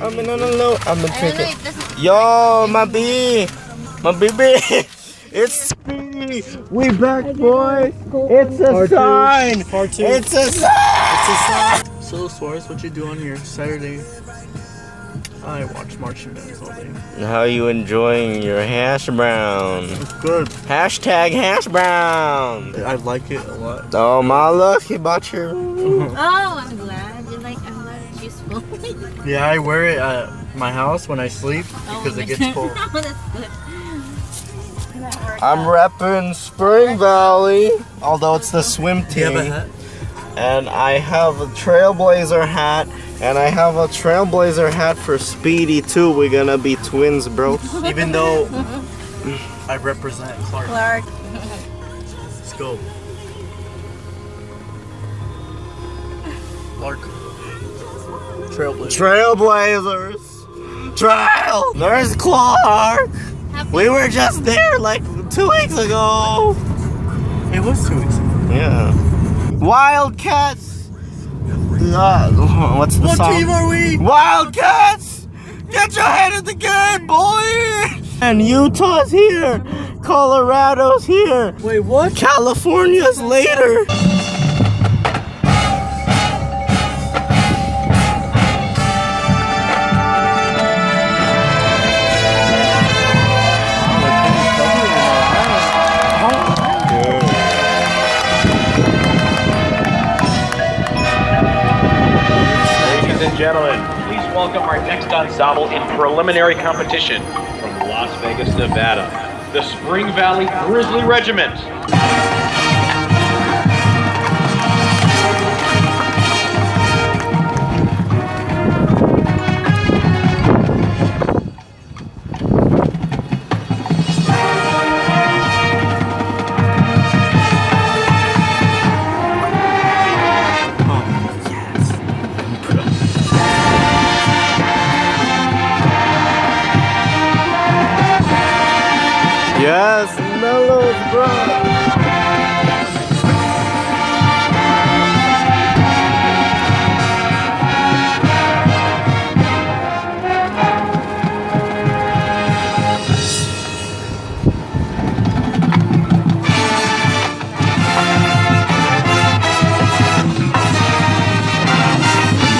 no. I'm gonna take it. Yo, my baby. It's Speedy. We back, boys. It's a sign. Part 2. It's a sign. So, Suarez, what you do on your Saturday? I watch marching bands all day. How you enjoying your hash brown? It's good. Hashtag hash brown. I like it a lot. Oh my look, he bought your. Oh, I'm glad. I'm glad it's useful. Yeah, I wear it at my house when I sleep because it gets cold. Oh, that's good. I'm repping Spring Valley, although it's the swim team. Do you have a hat? And I have a Trailblazer hat, and I have a Trailblazer hat for Speedy too. We're gonna be twins, bro. Even though I represent Clark. Let's go. Clark. Trailblazers. Trail. There's Clark. We were just there like 2 weeks ago. It was 2 weeks ago. Yeah. Wildcats. What's the What song? team are we? Wildcats. Get your head in the game, boy. And Utah's here. Colorado's here. Wait, what? California's later. Gentlemen, please welcome our next ensemble in preliminary competition from Las Vegas, Nevada, the Spring Valley Grizzly Regiment. Yes, Mellows, bro.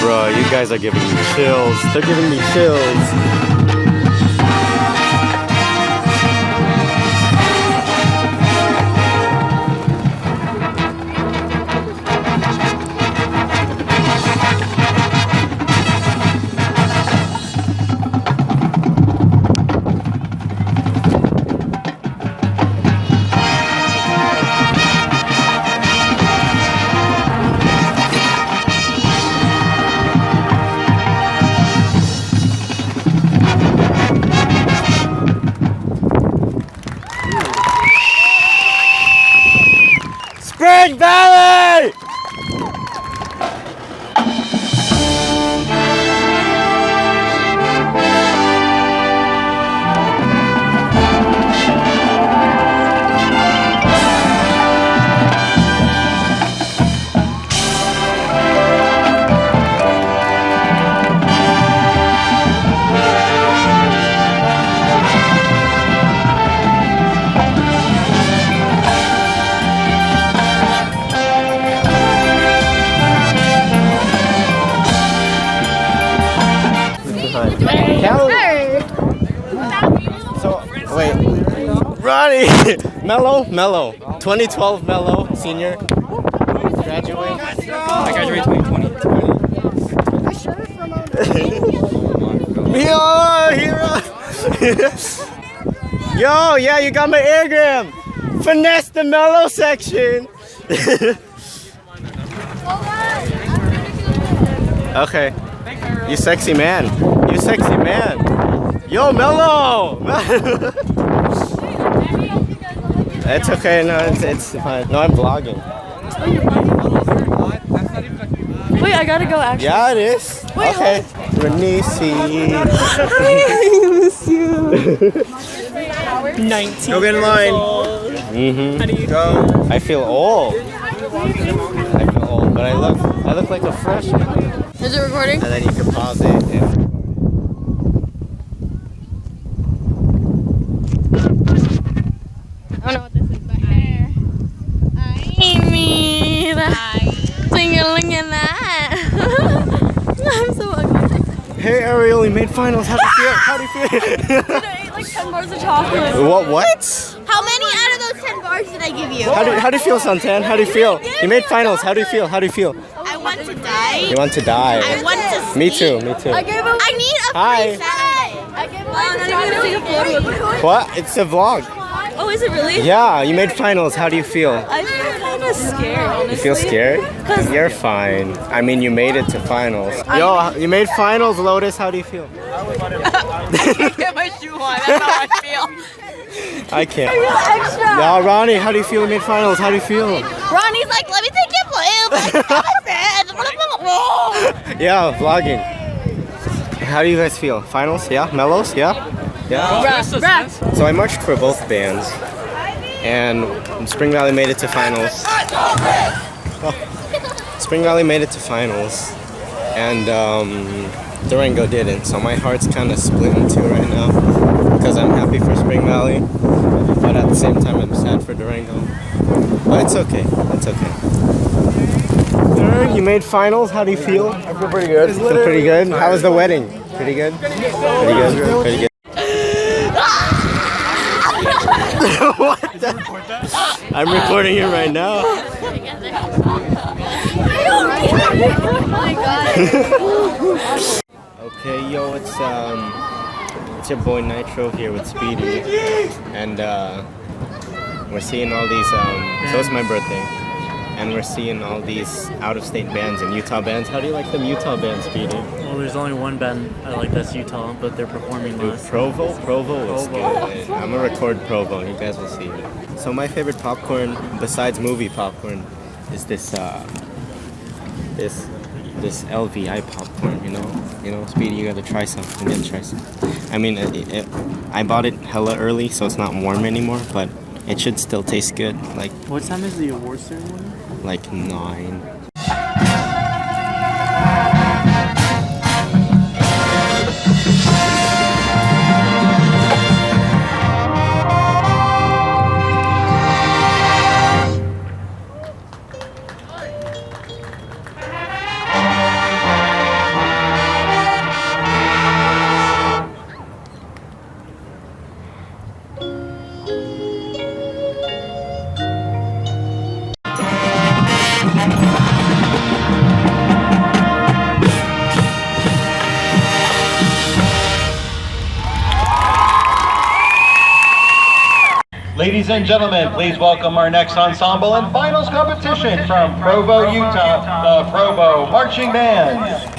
Bro, you guys are giving me chills. They're giving me chills. Spring Valley! So, wait. Ronnie! Mello? 2012 Mello, senior. Graduate. I graduated 2020. Yo, yeah, you got my airgram. Finesse the Mello section. Okay. You sexy man. Yo, Mello! It's okay, no, it's fine. No, I'm vlogging. Wait, I gotta go actually. Yeah, it is. Wait, okay. Renisi. I miss you. 19. Go get in line. How do you go? I feel old. But I look like a freshman. Is it recording? And then you can pause it. Hey Ariel, you made finals. How do you feel? How do you feel? I ate like 10 bars of chocolate. What? How many out of those 10 bars did I give you? How do you feel, Santan? How do you feel? You made finals. How do you feel? How do you feel? I want to die. You want to die. I want to sleep. Me too. Me too. I gave him. I need a Hi. free side. I gave him. I'm not even gonna take a photo with him. What? It's a vlog. Oh, is it really? Yeah, you made finals. How do you feel? I feel kind of scared, honestly. You feel scared? You're fine. I mean, you made it to finals. Yo, you made finals, Lotus. How do you feel? I can't get my shoe on. That's how I feel. I can't. Extra. No, Ronnie, how do you feel? You made finals. How do you feel? Ronnie's like, let me take your play. Yeah, vlogging. How do you guys feel? Finals? Yeah? Mellows? Yeah? Yeah? So I marched for both bands. And Spring Valley made it to finals. Spring Valley made it to finals. And Durango didn't. So my heart's kind of split in two right now. Because I'm happy for Spring Valley. But at the same time, I'm sad for Durango. But it's okay. It's okay. Durang, you made finals. How do you feel? I feel pretty good. Feel pretty good? How was the wedding? Pretty good? Pretty good? Pretty good. What the? I'm recording it right now. Oh my god. Okay, yo, it's your boy Nitro here with Speedy, and we're seeing all these. So it's my birthday, and we're seeing all these out-of-state bands and Utah bands. How do you like them Utah bands, Speedy? Well, there's only one band I like that's Utah, but they're performing less. Provo was good. I'm gonna record Provo. You guys will see. So my favorite popcorn, besides movie popcorn, is this this LVI popcorn. You know, Speedy, you gotta try some. You gotta try some. I mean, I bought it hella early, so it's not warm anymore, but it should still taste good. Like, What time is the award ceremony? like 9. Ladies and gentlemen, please welcome our next ensemble and finals competition from Provo, Utah, the Provo Marching Band.